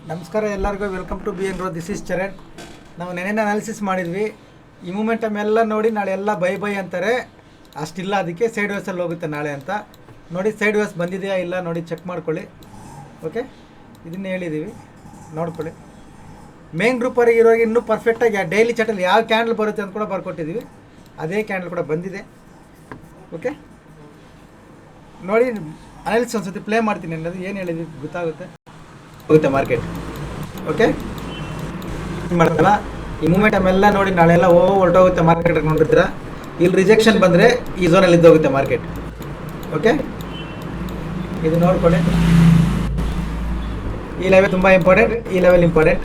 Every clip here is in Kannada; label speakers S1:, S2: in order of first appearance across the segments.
S1: ನಮಸ್ಕಾರ ಎಲ್ಲರಿಗೂ, ವೆಲ್ಕಮ್ ಟು ಬಿ ಎನ್ ರೋ. This is Charan. ನಾವು ನೆನೆನ ಅನಾಲಿಸಿಸ್ ಮಾಡಿದ್ವಿ. ಈ ಮೂಮೆಂಟಮ್ ಎಲ್ಲ ನೋಡಿ ನಾಳೆ ಎಲ್ಲ ಬೈ ಅಂತಾರೆ, ಅಷ್ಟಿಲ್ಲ. ಅದಕ್ಕೆ ಸೈಡ್ ವೇಸಲ್ಲಿ ಹೋಗುತ್ತೆ ನಾಳೆ ಅಂತ ನೋಡಿ. ಸೈಡ್ ವೇಸ್ ಬಂದಿದೆಯಾ ಇಲ್ಲ ನೋಡಿ, ಚೆಕ್ ಮಾಡ್ಕೊಳ್ಳಿ. ಓಕೆ, ಇದನ್ನೇ ಹೇಳಿದ್ದೀವಿ, ನೋಡ್ಕೊಳ್ಳಿ. ಮೇನ್ ಗ್ರೂಪರಿಗೆ ಇರೋರಿಗೆ ಇನ್ನೂ ಪರ್ಫೆಕ್ಟಾಗಿ ಡೈಲಿ ಚಾಟಲ್ಲಿ ಯಾವ ಕ್ಯಾಂಡಲ್ ಬರುತ್ತೆ ಅಂತ ಕೂಡ ಬರ್ಕೊಟ್ಟಿದ್ದೀವಿ. ಅದೇ ಕ್ಯಾಂಡಲ್ ಕೂಡ ಬಂದಿದೆ. ಓಕೆ ನೋಡಿ, ಅನಾಲಿಸಿಸ್ ಒಂದು ಸತಿ ಪ್ಲೇ ಮಾಡ್ತೀನಿ ಅನ್ನೋದು ಏನು ಹೇಳಿದ್ವಿ ಗೊತ್ತಾಗುತ್ತೆ ಮಾರ್ಕೆಟ್. ಓಕೆ, ಮಾಡ್ತಲ್ಲ ಈ ಮೂಮೆಂಟಮ್ ಎಲ್ಲ ನೋಡಿ ನಾಳೆಲ್ಲ ಹೊರಟೋಗುತ್ತೆ ಮಾರ್ಕೆಟ್ ನೋಡಿರ್ತೀರ. ಇಲ್ಲಿ ರಿಜೆಕ್ಷನ್ ಬಂದರೆ ಈ ಝೋನಲ್ಲಿ ಇದ್ದೋಗುತ್ತೆ ಮಾರ್ಕೆಟ್. ಓಕೆ, ಇದು ನೋಡ್ಕೊಳ್ಳಿ. ಈ ಲೆವೆಲ್ ತುಂಬ ಇಂಪಾರ್ಟೆಂಟ್, ಈ ಲೆವೆಲ್ ಇಂಪಾರ್ಟೆಂಟ್.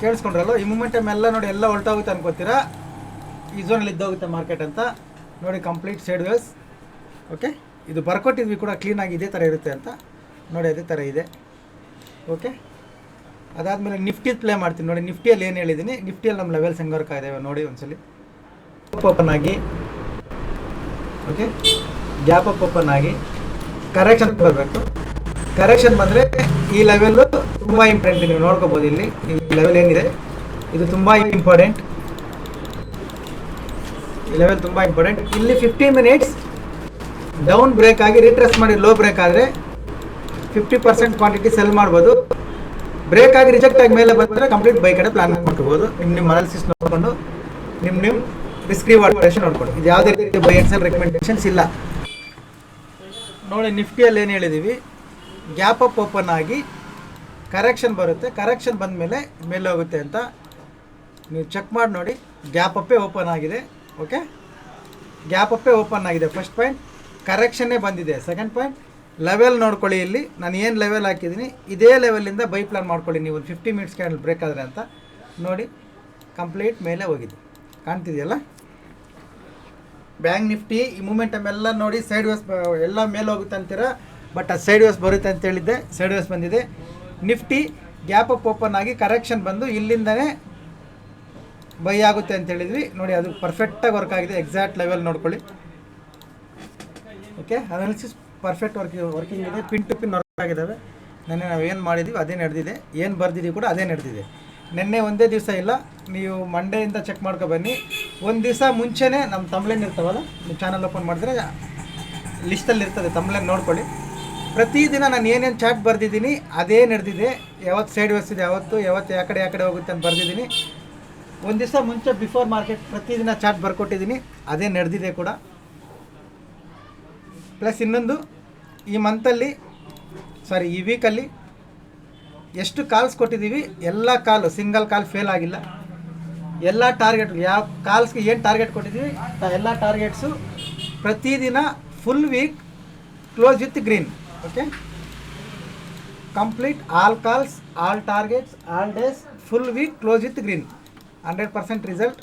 S1: ಕೇಳಿಸ್ಕೊಂಡ್ರಲ್ಲ, ಈ ಮೂಮೆಂಟಮ್ ಎಲ್ಲ ನೋಡಿ ಎಲ್ಲ ಹೊರಟೋಗುತ್ತೆ ಅನ್ಕೋತೀರಾ. ಈ ಝೋನಲ್ಲಿ ಇದ್ದೋಗುತ್ತೆ ಮಾರ್ಕೆಟ್ ಅಂತ ನೋಡಿ. Complete side ways. ಓಕೆ, ಇದು ಬರ್ಕೊಟ್ಟಿದ್ವಿ ಕೂಡ ಕ್ಲೀನಾಗಿ ಇದೇ ಥರ ಇರುತ್ತೆ ಅಂತ ನೋಡಿ, ಅದೇ ಥರ ಇದೆ. ಓಕೆ, ಅದಾದಮೇಲೆ ನಿಫ್ಟಿ ಪ್ಲೇ ಮಾಡ್ತೀನಿ ನೋಡಿ. ನಿಫ್ಟಿಯಲ್ಲಿ ಏನು ಹೇಳಿದ್ದೀನಿ, ನಿಫ್ಟಿಯಲ್ಲಿ ನಮ್ಮ ಲೆವೆಲ್ಸ್ ಹೆಂಗೆ ವರ್ಕ್ ಆಗಿದ್ದಾವೆ ನೋಡಿ ಒಂದ್ಸಲಿ. ಓಪನ್ ಆಗಿ, ಓಕೆ, ಗ್ಯಾಪ್ ಅಪ್ ಓಪನ್ ಆಗಿ ಕರೆಕ್ಷನ್ ಬರಬೇಕು. ಕರೆಕ್ಷನ್ ಬಂದರೆ ಈ ಲೆವೆಲ್ಲು ತುಂಬ ಇಂಪಾರ್ಟೆಂಟ್. ನೀವು ನೋಡ್ಕೋಬೋದು ಇಲ್ಲಿ ಈ ಲೆವೆಲ್ ಏನಿದೆ, ಇದು ತುಂಬ ಇಂಪಾರ್ಟೆಂಟ್. ಈ ಲೆವೆಲ್ ತುಂಬ ಇಂಪಾರ್ಟೆಂಟ್. ಇಲ್ಲಿ 15 ಮಿನಿಟ್ಸ್ ಡೌನ್ ಬ್ರೇಕ್ ಆಗಿ ರಿಟ್ರೆಸ್ ಮಾಡಿ ಲೋ ಬ್ರೇಕ್ ಆದರೆ 50% ಕ್ವಾಂಟಿಟಿ ಸೆಲ್ ಮಾಡ್ಬೋದು. ಬ್ರೇಕ್ ಆಗಿ ರಿಜೆಕ್ಟ್ ಆಗಿ ಮೇಲೆ ಬಂದರೆ ಕಂಪ್ಲೀಟ್ ಬೈ ಕಡೆ ಪ್ಲಾನ್ ಮಾಡ್ಕೋಬೋದು. ನಿಮ್ಮ ಅನಾಲಿಸಿಸ್ ನೋಡಿಕೊಂಡು ನಿಮ್ಮ ರಿಸ್ಕ್ ರಿವಾರ್ಡ್ ನೋಡ್ಕೊಂಡು. ಇದು ಯಾವುದೇ ರೀತಿ ಬೈ ಆ್ಯಂಡ್ ಸೆಲ್ ರೆಕಮೆಂಡೇಷನ್ಸ್ ಇಲ್ಲ ನೋಡಿ. ನಿಫ್ಟಿಯಲ್ಲಿ ಏನು ಹೇಳಿದ್ದೀವಿ, ಗ್ಯಾಪ್ ಅಪ್ ಓಪನ್ ಆಗಿ ಕರೆಕ್ಷನ್ ಬರುತ್ತೆ. ಕರೆಕ್ಷನ್ ಬಂದ ಮೇಲೆ ಹೋಗುತ್ತೆ ಅಂತ ನೀವು ಚೆಕ್ ಮಾಡಿ ನೋಡಿ. ಗ್ಯಾಪ್ ಅಪ್ಪೇ ಓಪನ್ ಆಗಿದೆ. ಓಕೆ, ಗ್ಯಾಪ್ ಅಪ್ಪೇ ಓಪನ್ ಆಗಿದೆ. ಫಸ್ಟ್ ಪಾಯಿಂಟ್, ಕರೆಕ್ಷನ್ನೇ ಬಂದಿದೆ. ಸೆಕೆಂಡ್ ಪಾಯಿಂಟ್, ಲೆವೆಲ್ ನೋಡ್ಕೊಳ್ಳಿ. ಇಲ್ಲಿ ನಾನು ಏನು ಲೆವೆಲ್ ಹಾಕಿದ್ದೀನಿ ಇದೇ ಲೆವೆಲಿಂದ ಬೈ ಪ್ಲಾನ್ ಮಾಡ್ಕೊಳ್ಳಿ ನೀವು. ಒಂದು 50 ಮಿನಿಟ್ಸ್ ಕ್ಯಾಂಡಲ್ ಬ್ರೇಕ್ ಆದರೆ ಅಂತ ನೋಡಿ. ಕಂಪ್ಲೀಟ್ ಮೇಲೆ ಹೋಗಿದೆ, ಕಾಣ್ತಿದೆಯಲ್ಲ. ಬ್ಯಾಂಕ್ ನಿಫ್ಟಿ ಈ ಮೂಮೆಂಟಮ್ ಎಲ್ಲ ನೋಡಿ ಸೈಡ್ ವೇಸ್ ಎಲ್ಲ ಮೇಲೆ ಹೋಗುತ್ತೆ ಅಂತೀರ, ಬಟ್ ಅದು ಸೈಡ್ ವೇಸ್ ಬರುತ್ತೆ ಅಂತ ಹೇಳಿದ್ದೆ. ಸೈಡ್ ವೇಸ್ ಬಂದಿದೆ. ನಿಫ್ಟಿ ಗ್ಯಾಪ್ ಅಪ್ ಓಪನ್ ಆಗಿ ಕರೆಕ್ಷನ್ ಬಂದು ಇಲ್ಲಿಂದನೇ ಬೈ ಆಗುತ್ತೆ ಅಂತ ಹೇಳಿದ್ವಿ ನೋಡಿ. ಅದು ಪರ್ಫೆಕ್ಟಾಗಿ ವರ್ಕ್ ಆಗಿದೆ. ಎಕ್ಸಾಕ್ಟ್ ಲೆವೆಲ್ ನೋಡ್ಕೊಳ್ಳಿ. ಓಕೆ, ಅನಾಲಿಸಿಸ್ ಪರ್ಫೆಕ್ಟ್ ವರ್ಕಿಂಗ್ ಇದೆ. ಪಿನ್ ಟು ಪಿನ್ ವರ್ಕ್ ಆಗಿದ್ದಾವೆ. ನೆನ್ನೆ ನಾವು ಏನು ಮಾಡಿದ್ದೀವಿ ಅದೇ ನಡೆದಿದೆ, ಏನು ಬರ್ದಿದ್ದೀವಿ ಕೂಡ ಅದೇ ನಡೆದಿದೆ. ನೆನ್ನೆ ಒಂದೇ ದಿವಸ ಇಲ್ಲ, ನೀವು ಮಂಡೆಯಿಂದ ಚೆಕ್ ಮಾಡ್ಕೊ ಬನ್ನಿ. ಒಂದು ದಿವಸ ಮುಂಚೆನೇ ನಮ್ಮ ತಮ್ಲೇನ್ ಇರ್ತಾವಲ್ಲ, ನೀವು ಚಾನಲ್ ಓಪನ್ ಮಾಡಿದ್ರೆ ಲಿಸ್ಟಲ್ಲಿ ಇರ್ತದೆ, ತಮ್ಲೇನ್ ನೋಡ್ಕೊಳ್ಳಿ. ಪ್ರತಿದಿನ ನಾನು ಏನೇನು ಚಾರ್ಟ್ ಬರ್ದಿದ್ದೀನಿ ಅದೇ ನಡೆದಿದೆ. ಯಾವತ್ತು ಸೈಡ್ ವೇಸ್ ಇದೆ, ಯಾವತ್ತು ಯಾವ ಕಡೆ ಹೋಗುತ್ತೆ ಅಂತ ಬರ್ದಿದ್ದೀನಿ. ಒಂದು ದಿವಸ ಮುಂಚೆ ಬಿಫೋರ್ ಮಾರ್ಕೆಟ್ ಪ್ರತಿದಿನ ಚಾರ್ಟ್ ಬರ್ಕೊಟ್ಟಿದ್ದೀನಿ, ಅದೇ ನಡೆದಿದೆ ಕೂಡ. ಪ್ಲಸ್ ಇನ್ನೊಂದು, ಈ ಮಂತಲ್ಲಿ ಈ ವೀಕಲ್ಲಿ ಎಷ್ಟು ಕಾಲ್ಸ್ ಕೊಟ್ಟಿದ್ದೀವಿ, ಎಲ್ಲ ಕಾಲು ಸಿಂಗಲ್ ಕಾಲ್ ಫೇಲ್ ಆಗಿಲ್ಲ. ಎಲ್ಲ ಟಾರ್ಗೆಟ್, ಯಾವ ಕಾಲ್ಸ್ಗೆ ಏನು ಟಾರ್ಗೆಟ್ ಕೊಟ್ಟಿದ್ದೀವಿ ಎಲ್ಲ ಟಾರ್ಗೆಟ್ಸು ಪ್ರತಿದಿನ full week close with green. Okay, complete all calls, all targets, all days full week close with green. 100% result.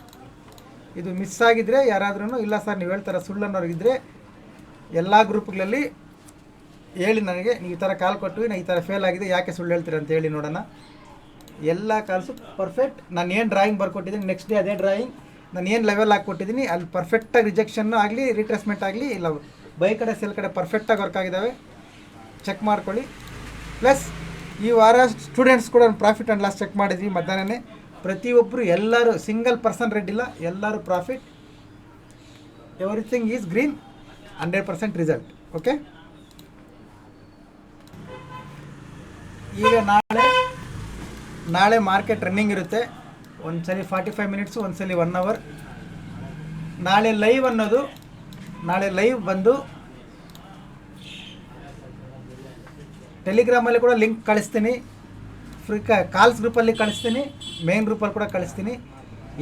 S1: ಇದು ಮಿಸ್ ಆಗಿದ್ದರೆ ಯಾರಾದ್ರೂ ಇಲ್ಲ ಸರ್ ನೀವು ಹೇಳ್ತಾರೆ ಸುಳ್ಳು ಅನ್ನೋರಿಗಿದ್ರೆ ಎಲ್ಲ ಗ್ರೂಪ್ಗಳಲ್ಲಿ ಹೇಳಿ ನನಗೆ, ನೀವು ಈ ಥರ ಕಾಲ್ ಕೊಟ್ಟು ನಾನು ಈ ಥರ ಫೇಲ್ ಆಗಿದೆ ಯಾಕೆ ಸುಳ್ಳು ಹೇಳ್ತೀರ ಅಂತ ಹೇಳಿ ನೋಡೋಣ. ಎಲ್ಲ ಕಾಲ್ಸು ಪರ್ಫೆಕ್ಟ್. ನಾನು ಏನು ಡ್ರಾಯಿಂಗ್ ಬರ್ಕೊಟ್ಟಿದ್ದೀನಿ ನೆಕ್ಸ್ಟ್ ಡೇ ಅದೇ ಡ್ರಾಯಿಂಗ್. ನಾನು ಏನು ಲೆವೆಲ್ ಹಾಕ್ಕೊಟ್ಟಿದ್ದೀನಿ ಅಲ್ಲಿ ಪರ್ಫೆಕ್ಟಾಗಿ ರಿಜೆಕ್ಷನ್ನು ಆಗಲಿ ರಿಟ್ರೇಸ್ಮೆಂಟ್ ಆಗಲಿ ಇಲ್ಲ ಬೈ ಕಡೆ ಸೆಲ್ ಕಡೆ ಪರ್ಫೆಕ್ಟಾಗಿ ವರ್ಕ್ ಆಗಿದ್ದಾವೆ. ಚೆಕ್ ಮಾಡ್ಕೊಳ್ಳಿ. ಪ್ಲಸ್ ಈ ವಾರ ಸ್ಟೂಡೆಂಟ್ಸ್ ಕೂಡ ಪ್ರಾಫಿಟ್ ಆ್ಯಂಡ್ ಲಾಸ್ ಚೆಕ್ ಮಾಡಿದ್ವಿ ಮಧ್ಯಾಹ್ನನೇ. ಪ್ರತಿಯೊಬ್ಬರು ಎಲ್ಲರೂ ಸಿಂಗಲ್ ಪರ್ಸನ್ ರೆಡ್ ಇಲ್ಲ, ಎಲ್ಲರೂ profit. Everything is green. 100% result. Okay, ಈಗ ನಾಳೆ ಮಾರ್ಕೆಟ್ ರನ್ನಿಂಗ್ ಇರುತ್ತೆ. ಒಂದು ಸಲ 45 ಮಿನಿಟ್ಸು, ಒಂದು ಸಲ 1 ಅವರ್. ನಾಳೆ ಲೈವ್ ಬಂದು ಟೆಲಿಗ್ರಾಮಲ್ಲಿ ಕೂಡ ಲಿಂಕ್ ಕಳಿಸ್ತೀನಿ, ಕಾಲ್ಸ್ ಗ್ರೂಪಲ್ಲಿ ಕಳಿಸ್ತೀನಿ, ಮೇನ್ ಗ್ರೂಪಲ್ಲಿ ಕೂಡ ಕಳಿಸ್ತೀನಿ.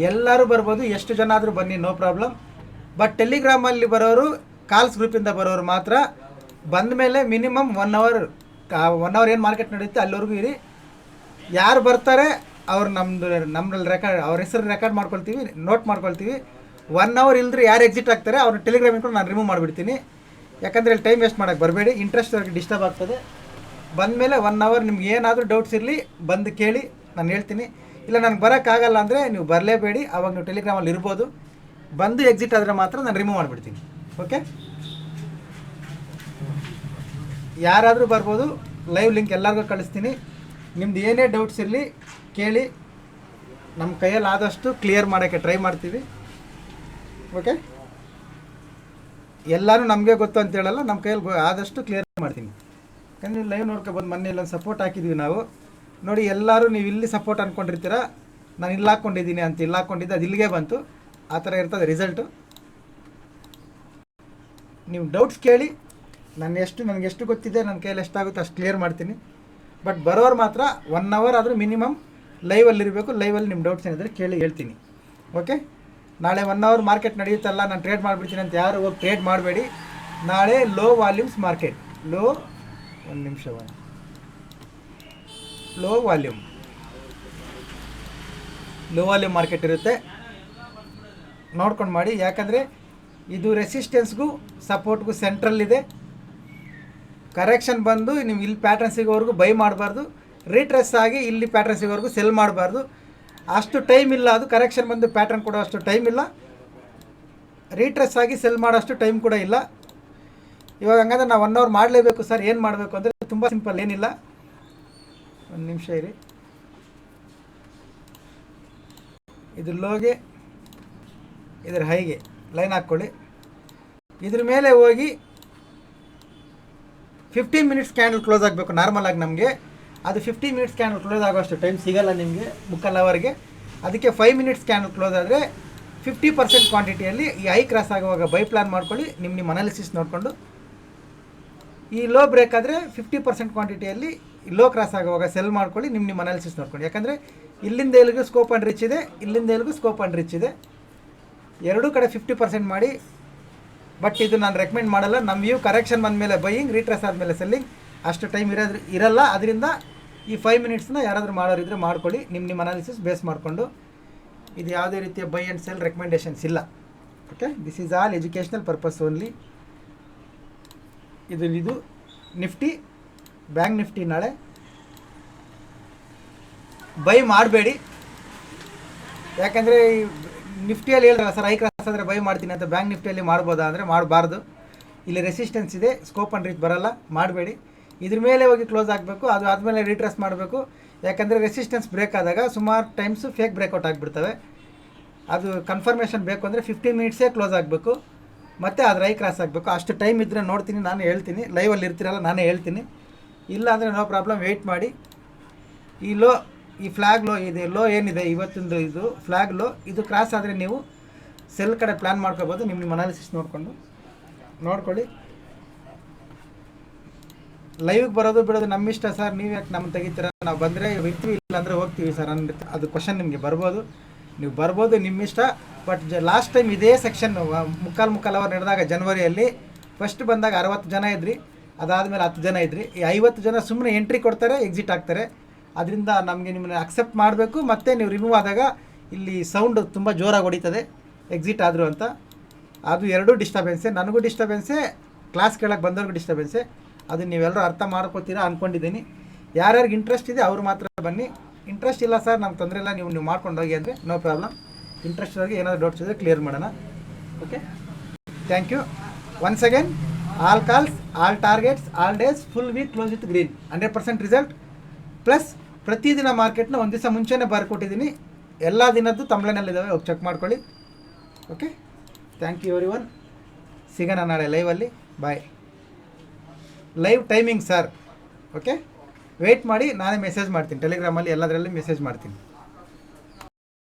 S1: ಎಲ್ಲರೂ ಬರ್ಬೋದು, ಎಷ್ಟು ಜನ ಆದರೂ ಬನ್ನಿ, ನೋ ಪ್ರಾಬ್ಲಮ್. ಬಟ್ ಟೆಲಿಗ್ರಾಮಲ್ಲಿ ಬರೋರು, ಕಾಲ್ಸ್ ಗ್ರೂಪಿಂದ ಬರೋರು ಮಾತ್ರ ಬಂದ ಮೇಲೆ ಮಿನಿಮಮ್ 1 ಅವರ್ ಏನು ಮಾರ್ಕೆಟ್ ನಡೆಯುತ್ತೆ ಅಲ್ಲಿವರೆಗೂ ಇರಿ. ಯಾರು ಬರ್ತಾರೆ ಅವ್ರು ನಮ್ಮಲ್ಲಿ ರೆಕಾರ್ಡ್, ಅವ್ರ ಹೆಸರು ರೆಕಾರ್ಡ್ ಮಾಡ್ಕೊಳ್ತೀವಿ, ನೋಟ್ ಮಾಡ್ಕೊಳ್ತೀವಿ. 1 ಅವರ್ ಇಲ್ಲದ್ರೆ ಯಾರು ಎಕ್ಸಿಟ್ ಆಗ್ತಾರೆ ಅವ್ರನ್ನ ಟೆಲಿಗ್ರಾಮಿಗೆ ಕೂಡ ನಾನು ರಿಮೂವ್ ಮಾಡಿಬಿಡ್ತೀನಿ. ಯಾಕಂದರೆ ಇಲ್ಲಿ ಟೈಮ್ ವೇಸ್ಟ್ ಮಾಡೋಕ್ಕೆ ಬರಬೇಡಿ, ಇಂಟ್ರೆಸ್ಟ್ ಅವ್ರಿಗೆ ಡಿಸ್ಟರ್ಬ್ ಆಗ್ತದೆ. ಬಂದಮೇಲೆ 1 ಅವರ್ ನಿಮ್ಗೆ ಏನಾದರೂ ಡೌಟ್ಸ್ ಇರಲಿ ಬಂದು ಕೇಳಿ, ನಾನು ಹೇಳ್ತೀನಿ. ಇಲ್ಲ ನನಗೆ ಬರೋಕ್ಕಾಗಲ್ಲ ಅಂದರೆ ನೀವು ಬರಲೇಬೇಡಿ, ಆವಾಗ ನೀವು ಟೆಲಿಗ್ರಾಮಲ್ಲಿ ಇರ್ಬೋದು. ಬಂದು ಎಕ್ಸಿಟ್ ಆದರೆ ಮಾತ್ರ ನಾನು ರಿಮೂವ್ ಮಾಡಿಬಿಡ್ತೀನಿ. ಓಕೆ, ಯಾರಾದರೂ ಬರ್ಬೋದು. ಲೈವ್ ಲಿಂಕ್ ಎಲ್ಲರಿಗೂ ಕಳಿಸ್ತೀನಿ. ನಿಮ್ದು ಏನೇ ಡೌಟ್ಸ್ ಇರಲಿ ಕೇಳಿ, ನಮ್ಮ ಕೈಯಲ್ಲಿ ಆದಷ್ಟು ಕ್ಲಿಯರ್ ಮಾಡೋಕ್ಕೆ ಟ್ರೈ ಮಾಡ್ತೀವಿ. ಓಕೆ, ಎಲ್ಲರೂ ನಮಗೆ ಗೊತ್ತು ಅಂತ ಹೇಳಲ್ಲ, ನಮ್ಮ ಕೈಯಲ್ಲಿ ಆದಷ್ಟು ಕ್ಲಿಯರ್ ಮಾಡ್ತೀನಿ. ಯಾಕಂದರೆ ಲೈವ್ ನೋಡ್ಕೊಬೋದು. ಮೊನ್ನೆ ಇಲ್ಲೊಂದು ಸಪೋರ್ಟ್ ಹಾಕಿದ್ವಿ ನಾವು ನೋಡಿ. ಎಲ್ಲರೂ ನೀವು ಇಲ್ಲಿ ಸಪೋರ್ಟ್ ಅಂದ್ಕೊಂಡಿರ್ತೀರ, ನಾನು ಇಲ್ಲಿ ಹಾಕ್ಕೊಂಡಿದ್ದೀನಿ ಅಂತ. ಇಲ್ಲಿ ಹಾಕ್ಕೊಂಡಿದ್ದೆ, ಅದು ಇಲ್ಲಿಗೆ ಬಂತು. ಆ ಥರ ಇರ್ತದೆ ರಿಸಲ್ಟು. ನೀವು ಡೌಟ್ಸ್ ಕೇಳಿ, ನನಗೆ ಎಷ್ಟು ಗೊತ್ತಿದೆ, ನನ್ನ ಕೈಯಲ್ಲಿ ಎಷ್ಟಾಗುತ್ತೆ ಅಷ್ಟು ಕ್ಲಿಯರ್ ಮಾಡ್ತೀನಿ. ಬಟ್ ಬರೋರು ಮಾತ್ರ 1 hour ಆದರೂ ಮಿನಿಮಮ್ ಲೈವಲ್ಲಿರಬೇಕು. ಲೈವಲ್ಲಿ ನಿಮ್ಮ ಡೌಟ್ಸ್ ಏನಿದ್ರೆ ಕೇಳಿ ಹೇಳ್ತೀನಿ. ಓಕೆ, ನಾಳೆ 1 hour ಮಾರ್ಕೆಟ್ ನಡೆಯುತ್ತಲ್ಲ, ನಾನು ಟ್ರೇಡ್ ಮಾಡಿಬಿಡ್ತೀನಿ ಅಂತ ಯಾರು ಹೋಗಿ ಟ್ರೇಡ್ ಮಾಡಬೇಡಿ. ನಾಳೆ low volumes market, low volume market ಇರುತ್ತೆ, ನೋಡ್ಕೊಂಡು ಮಾಡಿ. ಯಾಕಂದರೆ ಇದು ರೆಸಿಸ್ಟೆನ್ಸ್ಗೂ ಸಪೋರ್ಟ್ಗೂ ಸೆಂಟ್ರಲ್ಲಿದೆ. ಕರೆಕ್ಷನ್ ಬಂದು ನೀವು ಇಲ್ಲಿ ಪ್ಯಾಟ್ರನ್ ಸಿಗೋವರೆಗೂ ಬೈ ಮಾಡಬಾರ್ದು, ರೀಟ್ರೆಸ್ ಆಗಿ ಇಲ್ಲಿ ಪ್ಯಾಟ್ರನ್ ಸಿಗೋವರೆಗೂ ಸೆಲ್ ಮಾಡಬಾರ್ದು. ಅಷ್ಟು ಟೈಮ್ ಇಲ್ಲ. ಅದು ಕರೆಕ್ಷನ್ ಬಂದು ಪ್ಯಾಟ್ರನ್ ಕೊಡೋ ಅಷ್ಟು ಟೈಮ್ ಇಲ್ಲ, ರೀಟ್ರೆಸ್ ಆಗಿ ಸೆಲ್ ಮಾಡೋ ಅಷ್ಟು ಟೈಮ್ ಕೂಡ ಇಲ್ಲ. ಇವಾಗ ಹಂಗಂದ್ರೆ ನಾವು 1 hour ಮಾಡಲೇಬೇಕು ಸರ್, ಏನು ಮಾಡಬೇಕು ಅಂದರೆ ತುಂಬ ಸಿಂಪಲ್, ಏನಿಲ್ಲ. ಒಂದು ನಿಮಿಷ ಇರಿ. ಇದು ಲೋಗೆ, ಇದರ ಹೈಗೆ ಲೈನ್ ಹಾಕ್ಕೊಳ್ಳಿ. ಇದ್ರ ಮೇಲೆ ಹೋಗಿ 15 minutes ಕ್ಯಾಂಡಲ್ ಕ್ಲೋಸ್ ಆಗಬೇಕು ನಾರ್ಮಲಾಗಿ ನಮಗೆ. ಅದು 15 minutes ಕ್ಯಾಂಡಲ್ ಕ್ಲೋಸ್ ಆಗೋಷ್ಟು ಟೈಮ್ ಸಿಗೋಲ್ಲ ನಿಮಗೆ, 3/4 hourಗೆ. ಅದಕ್ಕೆ 5 minutes ಕ್ಯಾಂಡಲ್ ಕ್ಲೋಸ್ ಆದರೆ 50% ಕ್ವಾಂಟಿಟಿಯಲ್ಲಿ ಈ ಹೈ ಕ್ರಾಸ್ ಆಗುವಾಗ ಬೈ ಪ್ಲಾನ್ ಮಾಡ್ಕೊಳ್ಳಿ. ನಿಮ್ಮ ಅನಾಲಿಸಿಸ್ ನೋಡಿಕೊಂಡು. ಈ ಲೋ ಬ್ರೇಕ್ ಆದರೆ 50% ಕ್ವಾಂಟಿಟಿಯಲ್ಲಿ ಲೋ ಕ್ರಾಸ್ ಆಗುವಾಗ ಸೆಲ್ ಮಾಡ್ಕೊಳ್ಳಿ. ನಿಮ್ಮ ಅನಾಲಿಸಿಸ್ ನೋಡ್ಕೊಂಡು. ಯಾಕಂದರೆ ಇಲ್ಲಿಂದ ಎಲ್ಲಿಗೂ ಸ್ಕೋಪ್ ಆ್ಯಂಡ್ ರಿಚ್ ಇದೆ, ಇಲ್ಲಿಂದ ಎಲ್ಲಿಗೂ ಸ್ಕೋಪ್ ಆ್ಯಂಡ್ ರಿಚ್ ಇದೆ. ಎರಡೂ ಕಡೆ 50% ಮಾಡಿ. ಬಟ್ ಇದು ನಾನು ರೆಕಮೆಂಡ್ ಮಾಡಲ್ಲ. ನಮ್ಮ ವ್ಯೂ ಕರೆಕ್ಷನ್ ಬಂದಮೇಲೆ ಬೈಯಿಂಗ್, ರೀಟ್ರೆಸ್ ಆದಮೇಲೆ ಸೆಲ್ಲಿಂಗ್, ಅಷ್ಟು ಟೈಮ್ ಇರಲ್ಲ. ಅದರಿಂದ ಈ 5 minutesನ ಯಾರಾದರೂ ಮಾಡೋರಿದ್ರೆ ಮಾಡ್ಕೊಳ್ಳಿ, ನಿಮ್ಮ ಅನಾಲಿಸಿಸ್ ಬೇಸ್ ಮಾಡಿಕೊಂಡು. ಇದು ಯಾವುದೇ ರೀತಿಯ ಬೈ ಆ್ಯಂಡ್ ಸೆಲ್ ರೆಕಮೆಂಡೇಷನ್ಸ್ ಇಲ್ಲ. Okay, this is all educational purpose only. ಇದು ನಿಫ್ಟಿ, ಬ್ಯಾಂಕ್ ನಿಫ್ಟಿ ನಾಳೆ ಬೈ ಮಾಡಬೇಡಿ. ಯಾಕಂದರೆ ನಿಫ್ಟಿಯಲ್ಲಿ ಹೇಳಿದ್ರಲ್ಲ ಸರ್, ಹೈ ಕ್ರಾಸ್ ಆದರೆ ಬೈ ಮಾಡ್ತೀನಿ ಅಂತ. ಬ್ಯಾಂಕ್ ನಿಫ್ಟಿಯಲ್ಲಿ ಮಾಡ್ಬೋದಾ ಅಂದರೆ ಮಾಡಬಾರ್ದು. ಇಲ್ಲಿ ರೆಸಿಸ್ಟೆನ್ಸ್ ಇದೆ, ಸ್ಕೋಪ್ ಆ್ಯಂಡ್ ರೀಚ್ ಬರೋಲ್ಲ, ಮಾಡಬೇಡಿ. ಇದ್ರ ಮೇಲೆ ಹೋಗಿ ಕ್ಲೋಸ್ ಆಗಬೇಕು, ಅದು ಆದಮೇಲೆ ರೀಟ್ರೆಸ್ ಮಾಡಬೇಕು. ಯಾಕಂದರೆ ರೆಸಿಸ್ಟೆನ್ಸ್ ಬ್ರೇಕ್ ಆದಾಗ ಸುಮಾರು ಟೈಮ್ಸು ಫೇಕ್ ಬ್ರೇಕ್ಔಟ್ ಆಗಿಬಿಡ್ತವೆ. ಅದು ಕನ್ಫರ್ಮೇಷನ್ ಬೇಕು ಅಂದರೆ 15 minutesೇ ಕ್ಲೋಸ್ ಆಗಬೇಕು, ಮತ್ತು ಅದು ಹೈ ಕ್ರಾಸ್ ಆಗಬೇಕು. ಅಷ್ಟು ಟೈಮ್ ಇದ್ದರೆ ನೋಡ್ತೀನಿ, ನಾನು ಹೇಳ್ತೀನಿ. ಲೈವಲ್ಲಿ ಇರ್ತೀರಲ್ಲ, ನಾನೇ ಹೇಳ್ತೀನಿ. ಇಲ್ಲ ಅಂದರೆ ನೋ ಪ್ರಾಬ್ಲಮ್, ವೆಯ್ಟ್ ಮಾಡಿ. ಈ ಫ್ಲ್ಯಾಗ್ ಲೋ ಇದೆ, ಲೋ ಏನಿದೆ ಇವತ್ತಿಂದು, ಇದು ಫ್ಲ್ಯಾಗ್ ಲೋ, ಇದು ಕ್ರಾಸ್ ಆದರೆ ನೀವು ಸೆಲ್ ಕಡೆ ಪ್ಲ್ಯಾನ್ ಮಾಡ್ಕೋಬೋದು. ನಿಮ್ಮ ಅನಾಲಿಸಿಸ್ ನೋಡ್ಕೊಳ್ಳಿ. ಲೈವ್ಗೆ ಬರೋದು ಬಿಡೋದು ನಮ್ಮ ಇಷ್ಟ ಸರ್, ನೀವು ಯಾಕೆ ನಮ್ಮನ್ನು ತೆಗಿತೀರ? ನಾವು ಬಂದರೆ ಇರ್ತೀವಿ, ಇಲ್ಲ ಅಂದರೆ ಹೋಗ್ತೀವಿ ಸರ್ ಅದು ಕ್ವಶನ್ ನಿಮಗೆ ಬರ್ಬೋದು. ನೀವು ಬರ್ಬೋದು, ನಿಮ್ಮ ಇಷ್ಟ. ಬಟ್ ಲಾಸ್ಟ್ ಟೈಮ್ ಇದೇ ಸೆಕ್ಷನ್ 3/4 hour ನಡೆದಾಗ ಜನವರಿಯಲ್ಲಿ ಫಸ್ಟ್ ಬಂದಾಗ 60 ಜನ ಇದ್ರಿ, ಅದಾದಮೇಲೆ 10 ಜನ ಇದ್ರಿ. ಈ 50 ಜನ ಸುಮ್ಮನೆ ಎಂಟ್ರಿ ಕೊಡ್ತಾರೆ, ಎಕ್ಸಿಟ್ ಆಗ್ತಾರೆ. ಅದರಿಂದ ನಮಗೆ ನಿಮ್ಮನ್ನ ಅಕ್ಸೆಪ್ಟ್ ಮಾಡಬೇಕು. ಮತ್ತು ನೀವು ರಿಮೂವ್ ಆದಾಗ ಇಲ್ಲಿ ಸೌಂಡ್ ತುಂಬ ಜೋರಾಗಿ ಹೊಡಿತದೆ, ಎಕ್ಸಿಟ್ ಆದರು ಅಂತ. ಅದು ಎರಡೂ ಡಿಸ್ಟರ್ಬೆನ್ಸೇ, ನನಗೂ ಡಿಸ್ಟರ್ಬೆನ್ಸೇ, ಕ್ಲಾಸ್ ಕೇಳೋಕ್ಕೆ ಬಂದವ್ರಿಗೂ ಡಿಸ್ಟರ್ಬೆನ್ಸೇ. ಅದನ್ನು ನೀವೆಲ್ಲರೂ ಅರ್ಥ ಮಾಡ್ಕೋತೀರಾ ಅಂದ್ಕೊಂಡಿದ್ದೀನಿ. ಯಾರ್ಯಾರಿಗೆ ಇಂಟ್ರೆಸ್ಟ್ ಇದೆ ಅವರು ಮಾತ್ರ ಬನ್ನಿ. ಇಂಟ್ರೆಸ್ಟ್ ಇಲ್ಲ ಸರ್, ನಮ್ಗೆ ತೊಂದರೆ ಇಲ್ಲ, ನೀವು ಮಾಡ್ಕೊಂಡು ಹೋಗಿ ಅಂದರೆ ನೋ ಪ್ರಾಬ್ಲಮ್. ಇಂಟ್ರೆಸ್ಟ್ ಅವ್ರಿಗೆ ಏನಾದರೂ ಡೌಟ್ಸ್ ಇದ್ದರೆ ಕ್ಲಿಯರ್ ಮಾಡೋಣ. Okay, thank you once again. All calls, all targets, all days, full week close with green, 100% result. Plus ಪ್ರತಿದಿನ ಮಾರ್ಕೆಟ್ನ ಒಂದು ದಿವಸ ಮುಂಚೆನೇ ಬರ್ಕೊಟ್ಟಿದ್ದೀನಿ. ಎಲ್ಲ ದಿನದ್ದು ತಮ್ಲನಲ್ಲಿದ್ದಾವೆ, ಹೋಗಿ ಚೆಕ್ ಮಾಡ್ಕೊಳ್ಳಿ. Okay, thank you everyone. ಸಿಗೋಣ ನಾಳೆ ಲೈವಲ್ಲಿ. Bye. Live timing sir. Okay, wait ಮಾಡಿ, ನಾನೇ ಮೆಸೇಜ್ ಮಾಡ್ತೀನಿ. ಟೆಲಿಗ್ರಾಮಲ್ಲಿ ಎಲ್ಲದರಲ್ಲಿ ಮೆಸೇಜ್ ಮಾಡ್ತೀನಿ.